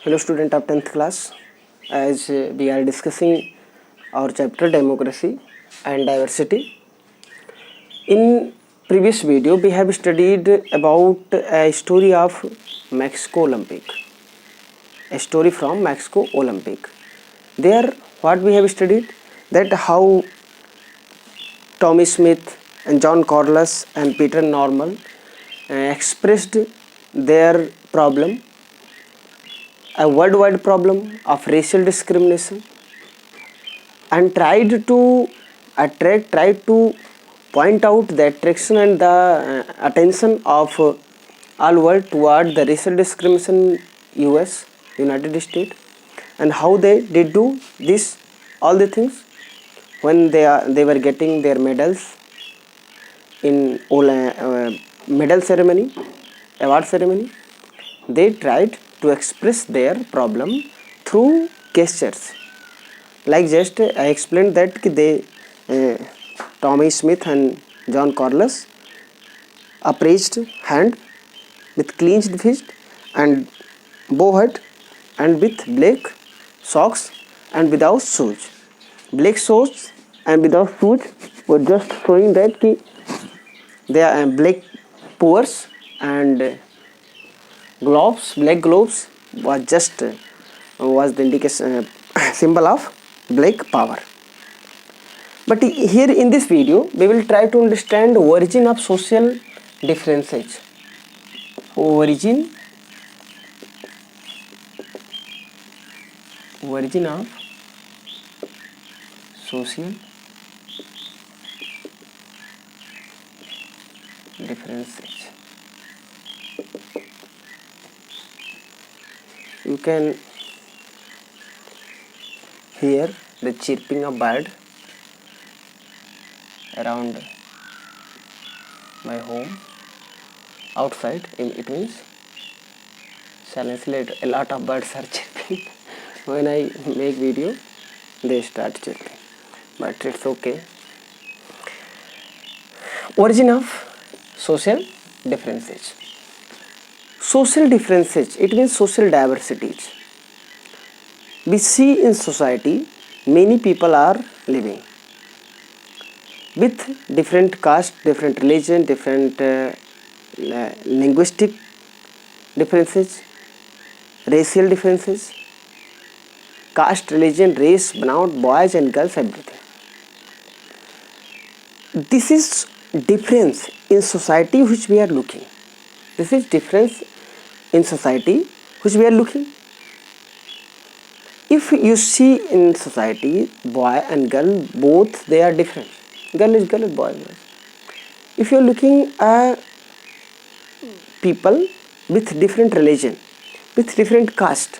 Hello student of 10th class. As we are discussing our chapter democracy and diversity. In previous video we have studied about a story of Mexico Olympic. A story from Mexico Olympic. There what we have studied, that how Tommy Smith and John Corliss and Peter Normal expressed their problem, a worldwide problem of racial discrimination, and tried to point out the attraction and the attention of all world toward the racial discrimination US, United States, and how they did do this, all the things when they were getting their medals in medal ceremony, award ceremony. They tried to express their problem through gestures. Like just I explained that they Tommy Smith and John Corliss upraised hand with clenched fist and bow hat and with black socks and without shoes. Black socks and without shoes were just showing that they are black pores, and gloves, black gloves was just was the indication symbol of black power. But here in this video we will try to understand origin of social differences. Origin of social differences. You can hear the chirping of bird around my home outside. It means silently a lot of birds are chirping. When I make video they start chirping, but it's okay. Origin of social differences. Social differences, it means social diversities. We see in society many people are living with different caste, different religion, different linguistic differences, racial differences, caste, religion, race, बनावट, boys and girls, everything. This is difference in society which we are looking. This is difference in society which we are looking. If you see in society boy and girl, both they are different. Girl is girl, boy is boy. If you are looking at people with different religion, with different caste,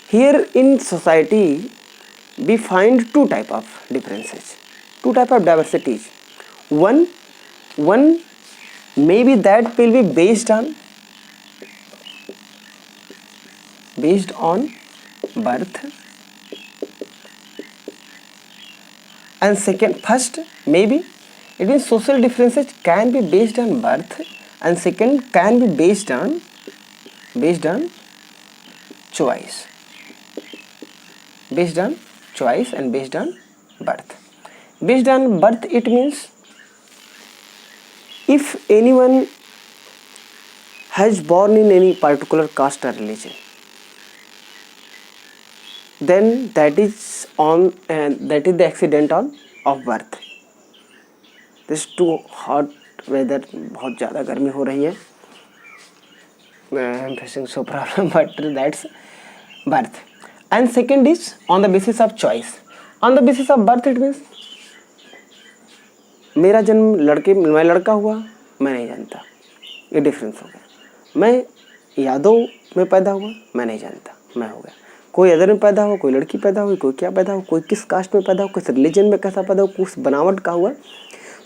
here in society we find two type of differences, two type of diversities. One maybe that will be based on birth, and first maybe it means social differences can be based on birth, and second can be based on choice, and based on birth. Based on birth, it means if anyone has born in any particular caste or religion, then that is the accident of birth. This too hot weather, बहुत ज़्यादा गर्मी हो रही है. I am facing so problem, but that's birth. And second is on the basis of choice. On the basis of birth, it means मेरा जन्म मैं लड़का हुआ, मैं नहीं जानता, ये डिफरेंस हो गया. मैं यादव में पैदा हुआ, मैं नहीं जानता, मैं हो गया. कोई अदर में पैदा हुआ, कोई लड़की पैदा हुई, कोई क्या पैदा हुआ, कोई किस कास्ट में पैदा हुआ, किस रिलीजन में कैसा पैदा हुआ, कुछ बनावट का हुआ.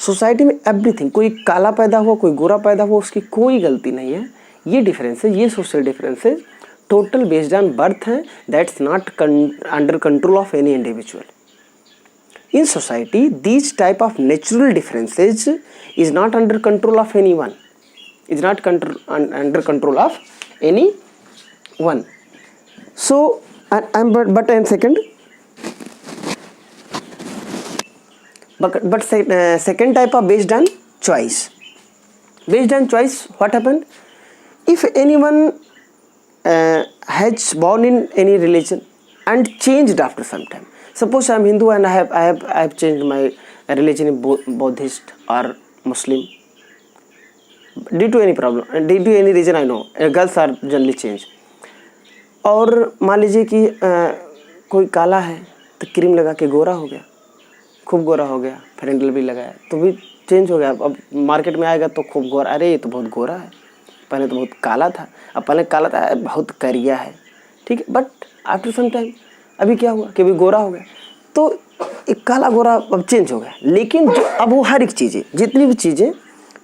सोसाइटी में एवरीथिंग, कोई काला पैदा हुआ, कोई गोरा पैदा हुआ, उसकी कोई गलती नहीं है. ये डिफरेंस है, ये social differences total based on birth है. That's not under control of any individual. In society, these type of natural differences is not under control of anyone. Is not under control of anyone. So but and second, second type of based on choice. Based on choice, what happened? If anyone has born in any religion and changed after some time. Suppose I am Hindu and I have changed my religion in Buddhist or Muslim due to any problem, due to any reason. I know girls are generally changed. और मान लीजिए कि कोई काला है तो cream लगा के गोरा हो गया, खूब गोरा हो गया, फेरेंडल भी लगाया तो भी चेंज हो गया. अब मार्केट में आएगा तो खूब गोरा, अरे ये तो बहुत गोरा है, पहले तो बहुत काला था, अब पहले काला था बहुत करिया है, ठीक है. बट आफ्टर सम टाइम अभी क्या हुआ कि अभी गोरा हो गया, तो एक काला गोरा अब चेंज हो गया. लेकिन जो अब वो हर एक चीज़ें, जितनी भी चीज़ें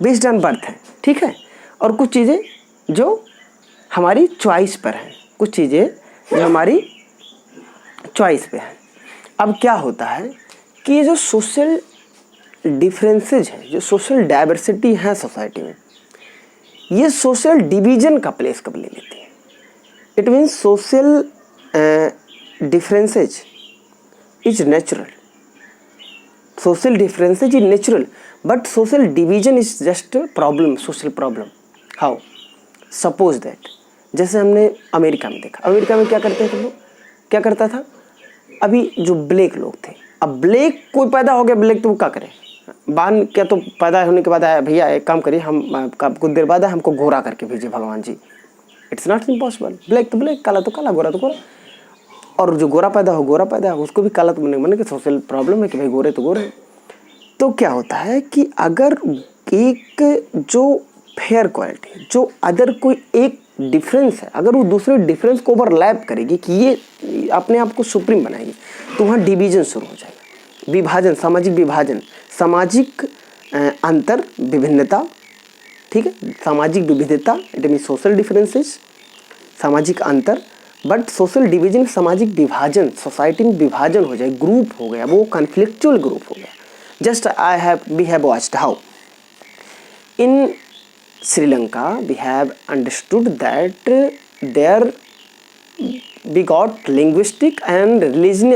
बेस्ड ऑन बर्थ हैं, ठीक है, और कुछ चीज़ें जो हमारी चॉइस पर हैं, कुछ चीज़ें जो हमारी चॉइस पे हैं. अब क्या होता है कि ये जो सोशल डिफरेंसेज हैं, जो सोशल डाइवर्सिटी है सोसाइटी में, ये सोशल डिवीजन का प्लेस कब ले लेती है. It means social differences is natural, social differences is natural, but social division is just problem, social problem. How? Suppose that, जैसे हमने अमेरिका में देखा, अमेरिका में क्या करते थे लोग, क्या करता था, अभी जो ब्लैक लोग थे, अब ब्लैक कोई पैदा हो गया ब्लैक, तो वो क्या करे, बान क्या, तो पैदा होने के बाद आया, भैया एक काम करिए, हम कुछ देर बाद हमको गोरा करके भेजिए भगवान जी. It's not impossible. ब्लैक तो ब्लैक, काला तो काला, गोरा तो गोरा. और जो गोरा पैदा हो उसको भी काला तो बने कि सोशल प्रॉब्लम है कि भाई गोरे तो गोरे. तो क्या होता है कि अगर एक जो फेयर क्वालिटी, जो अदर कोई एक डिफरेंस है, अगर वो दूसरे डिफरेंस को ओवरलैप करेगी कि ये अपने आप को सुप्रीम बनाएगी, तो वहाँ डिवीजन शुरू हो जाएगा, विभाजन, सामाजिक विभाजन, सामाजिक अंतर विभिन्नता, ठीक है, सामाजिक विविधता, इट मीन सोशल डिफरेंसेस, सामाजिक अंतर, बट सोशल डिवीजन, सामाजिक विभाजन, सोसाइटी में विभाजन हो जाए, ग्रुप हो गया, वो कॉन्फ्लिक्चुअल ग्रुप हो गया. Just we have watched how in Sri-Lanka we have understood that there we got linguistic and religion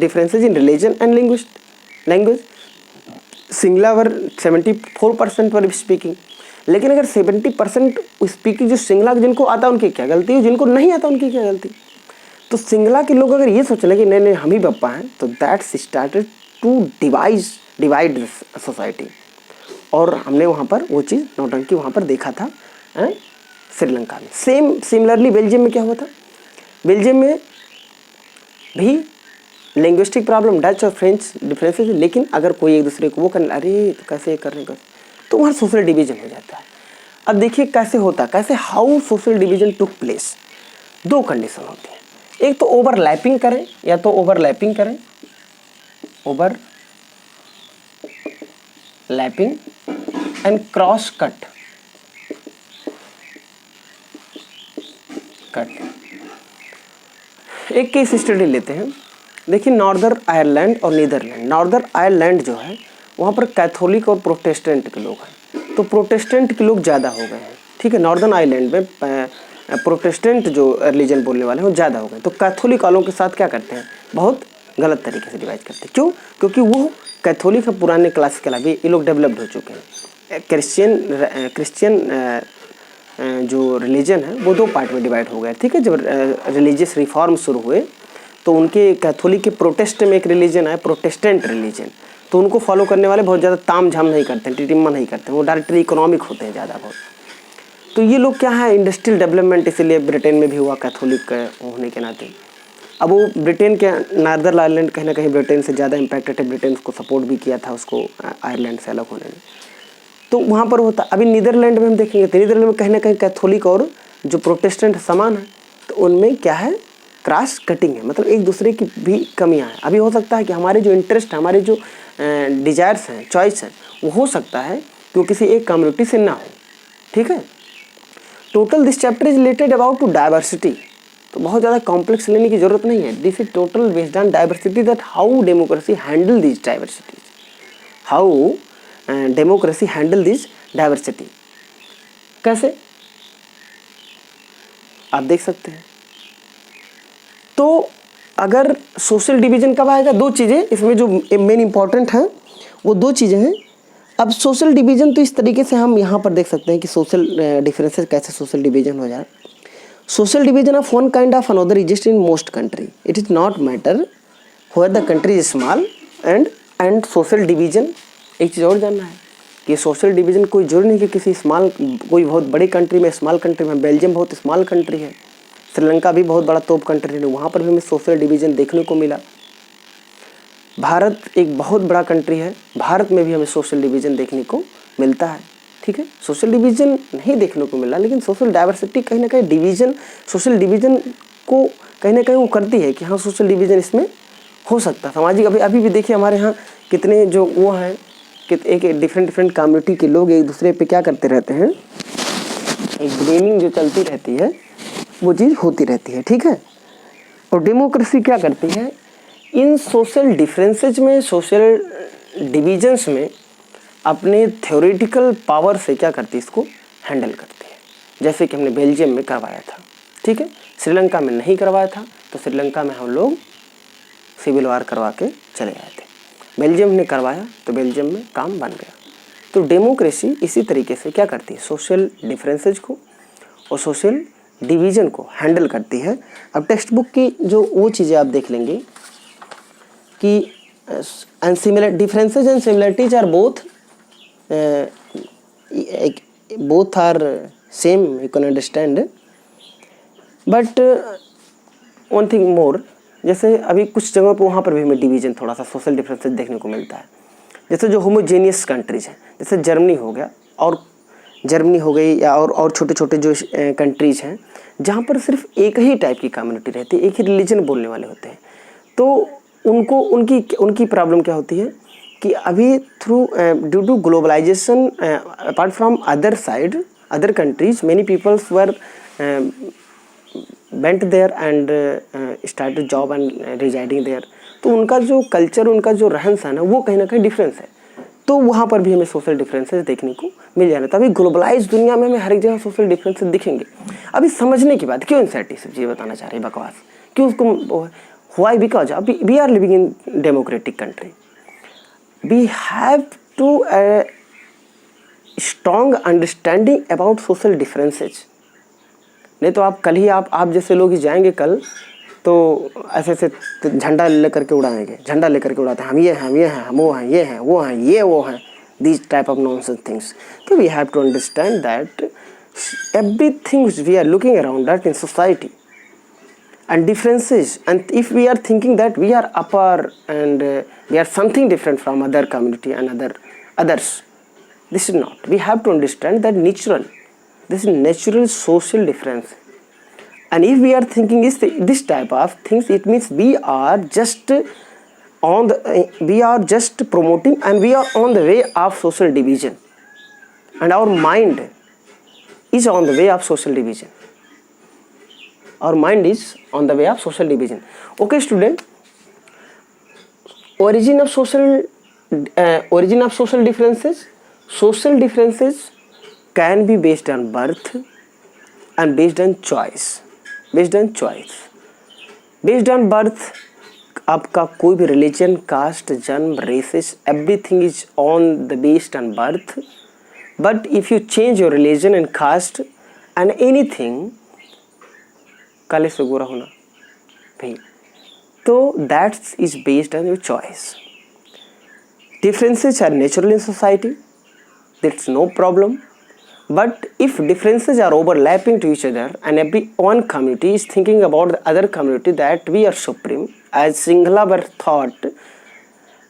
differences in religion and language. Singla were 74% were speaking, लेकिन अगर 70% स्पीकिंग जो सिंगला जिनको आता है उनकी क्या गलती है, जिनको नहीं आता उनकी क्या गलती. तो सिंगला के लोग अगर ये सोच लें कि नहीं नहीं हम ही पप्पा हैं, तो that's started to divide society. और हमने वहाँ पर वो चीज़ नौटंकी वहाँ पर देखा था श्रीलंका में. सिमिलरली बेल्जियम में क्या हुआ था, बेल्जियम में भी लिंग्विस्टिक प्रॉब्लम, डच और फ्रेंच डिफरेंसेस, लेकिन अगर कोई एक दूसरे को वो करने, अरे तो कैसे करने का, तो वहाँ सोशल डिवीजन हो जाता है. अब देखिए कैसे होता, कैसे how social division took place. दो कंडीशन होती है, एक तो ओवरलैपिंग करें, या तो ओवरलैपिंग करें, ओवरलैपिंग एंड क्रॉस कट. एक केस स्टडी लेते हैं. देखिए नॉर्दर्न आयरलैंड और नीदरलैंड. नॉर्दर्न आयरलैंड जो है वहाँ पर कैथोलिक और प्रोटेस्टेंट के लोग हैं, तो प्रोटेस्टेंट के लोग ज़्यादा हो गए हैं, ठीक है. नॉर्दर्न आयरलैंड में प्रोटेस्टेंट जो रिलीजन बोलने वाले हैं वो ज़्यादा हो गए. तो कैथोलिक वालों के साथ क्या करते हैं, बहुत गलत तरीके से डिवाइड करते हैं. क्यों? क्योंकि वो कैथोलिक है, पुराने क्लासिकल, अभी ये लोग डेवलप्ड हो चुके हैं. क्रिश्चियन जो रिलीजन है वो दो पार्ट में डिवाइड हो गया, ठीक है. जब रिलीजियस रिफॉर्म शुरू हुए तो उनके कैथोलिक के प्रोटेस्ट में एक रिलीजन है, प्रोटेस्टेंट रिलीजन, तो उनको फॉलो करने वाले बहुत ज़्यादा ताम झाम नहीं करते हैं, टिटिम्मा नहीं करते हैं, वो डायरेक्टली इकोनॉमिक होते हैं ज़्यादा बहुत. तो ये लोग क्या है, इंडस्ट्रियल डेवलपमेंट इसीलिए ब्रिटेन में भी हुआ कैथोलिक होने के नाते. अब वो ब्रिटेन के नॉर्दर्न आयरलैंड कहीं ना कहीं ब्रिटेन से ज़्यादा इम्पैक्टेड है, ब्रिटेन उसको सपोर्ट भी किया था उसको आयरलैंड से अलग होने में, तो वहाँ पर होता. अभी नीदरलैंड में हम देखेंगे तो नीदरलैंड में कहीं ना कहीं कैथोलिक और जो प्रोटेस्टेंट समान है, तो उनमें क्या है, क्रॉस कटिंग है, मतलब एक दूसरे की भी कमियां हैं. अभी हो सकता है कि हमारे जो इंटरेस्ट है, हमारे जो डिजायर्स हैं, चॉइस है, वो हो सकता है कि वो किसी एक कम्युनिटी से ना हो, ठीक है. Total this chapter is related about to diversity, तो बहुत ज़्यादा कॉम्प्लेक्स लेने की जरूरत नहीं है. This is total based on diversity, that how democracy handle this diversities, how democracy handle this diversity. कैसे आप देख सकते हैं, तो अगर सोशल डिवीज़न कब आएगा, दो चीज़ें इसमें जो मेन इंपॉर्टेंट हैं वो दो चीज़ें हैं। अब सोशल डिवीज़न तो इस तरीके से हम यहाँ पर देख सकते हैं कि सोशल डिफरेंसेस कैसे सोशल डिवीज़न हो जाए। Social division of one kind of another exist in most country, it is not matter where the country is small and social division. एक चीज़ और जानना है कि सोशल डिवीज़न कोई जरूरी नहीं कि किसी स्मॉल, कोई बहुत बड़ी कंट्री में, स्मॉल कंट्री में, बेल्जियम बहुत स्मॉल कंट्री है, श्रीलंका भी बहुत बड़ा तोप कंट्री है, वहाँ पर भी हमें सोशल डिवीज़न देखने को मिला। भारत एक बहुत बड़ा कंट्री है, भारत में भी हमें सोशल डिवीज़न देखने को मिलता है। ठीक है, सोशल डिवीज़न नहीं देखने को मिला, लेकिन सोशल डाइवर्सिटी कहीं ना कहीं डिवीज़न, सोशल डिवीज़न को कहीं ना कहीं वो करती है कि हाँ सोशल डिवीज़न इसमें हो सकता है। सामाजिक अभी भी देखिए हमारे यहाँ कितने जो वो हैं कि एक डिफरेंट कम्युनिटी के लोग एक दूसरे पे क्या करते रहते हैं, एक ब्लेमिंग जो चलती रहती है वो चीज़ होती रहती है। ठीक है, और डेमोक्रेसी क्या करती है, इन सोशल डिफरेंसेज में, सोशल डिवीजन्स में अपने थ्योरेटिकल पावर से क्या करती है, इसको हैंडल करती है। जैसे कि हमने बेल्जियम में करवाया था, ठीक है, श्रीलंका में नहीं करवाया था, तो श्रीलंका में हम लोग सिविल वार करवा के चले आए थे। बेल्जियम ने करवाया तो बेल्जियम में काम बन गया। तो डेमोक्रेसी इसी तरीके से क्या करती है, सोशल डिफरेंसेज को और सोशल डिवीज़न को हैंडल करती है। अब टेक्स्ट बुक की जो वो चीज़ें आप देख लेंगे कि and similar differences and similarities are both are same, you can understand, but one thing more, जैसे अभी कुछ जगहों पर वहाँ पर भी हमें डिवीज़न, थोड़ा सा सोशल डिफरेंसेज देखने को मिलता है। जैसे जो होमोजेनियस कंट्रीज हैं, जैसे जर्मनी हो गया, और जर्मनी हो गई, या और छोटे छोटे जो कंट्रीज़ हैं जहाँ पर सिर्फ एक ही टाइप की कम्युनिटी रहती है, एक ही रिलीजन बोलने वाले होते हैं, तो उनको उनकी प्रॉब्लम क्या होती है कि अभी through due to globalisation, apart from other side, other countries, many peoples were went there and started job and residing there, तो उनका जो कल्चर, उनका जो रहन सहन है वो कहीं ना कहीं डिफरेंस है, तो वहाँ पर भी हमें सोशल डिफरेंसेस देखने को मिल जाना। तभी ग्लोबलाइज दुनिया में हमें हर एक जगह सोशल डिफरेंसेस दिखेंगे। अभी समझने की बात, क्यों इंसर्टी सब चीज़ बताना चाह रही है बकवास, क्यों उसको व्हाई, बिकॉज अभी we are living in democratic country, we have to strong understanding about social differences. नहीं तो आप कल ही आप जैसे लोग ही जाएंगे कल तो ऐसे ऐसे झंडा लेकर के उड़ाएंगे, झंडा लेकर के उड़ाते हैं, हम ये हैं, हम ये हैं, हम वो हैं, ये हैं, वो हैं, ये वो हैं, these type of nonsense things. So we have to understand that everything we are looking around that in society and differences, and if we are thinking that we are upper and we are something different from other community and others, this is not. We have to understand that this is natural social difference, and if we are thinking this type of things, it means we are just promoting, and we are on the way of social division, and our mind is on the way of social division. Our mind is on the way of social division. Okay, student. Origin of social differences. Social differences can be based on birth and based on choice. Based on birth, आपका कोई भी religion, caste, जन्म, races, everything is on the based on birth. But if you change your religion and caste and anything, काले से गोरा होना भाई, तो that's is based on your choice. Differences are natural in society, that's no problem. But if differences are overlapping to each other and every one community is thinking about the other community that we are supreme, as Sinhala were thought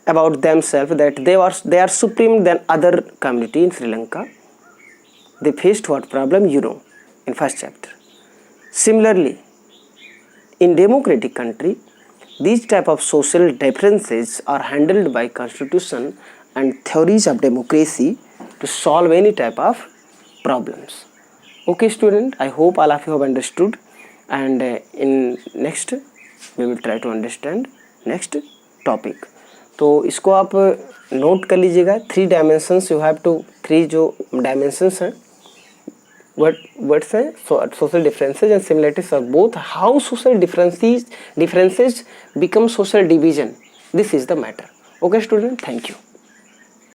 about themselves that they are supreme than other community in Sri Lanka, they faced what problem, in first chapter. Similarly, in democratic country, these type of social differences are handled by constitution and theories of democracy to solve any type of problems. Okay student, I hope all of you have understood, and in next we will try to understand next topic. तो इसको आप note कर लीजिएगा. 3 dimensions you have to, 3 जो dimensions हैं what's a social differences and similarities are both. How social differences become social division, this is the matter. Okay student, thank you.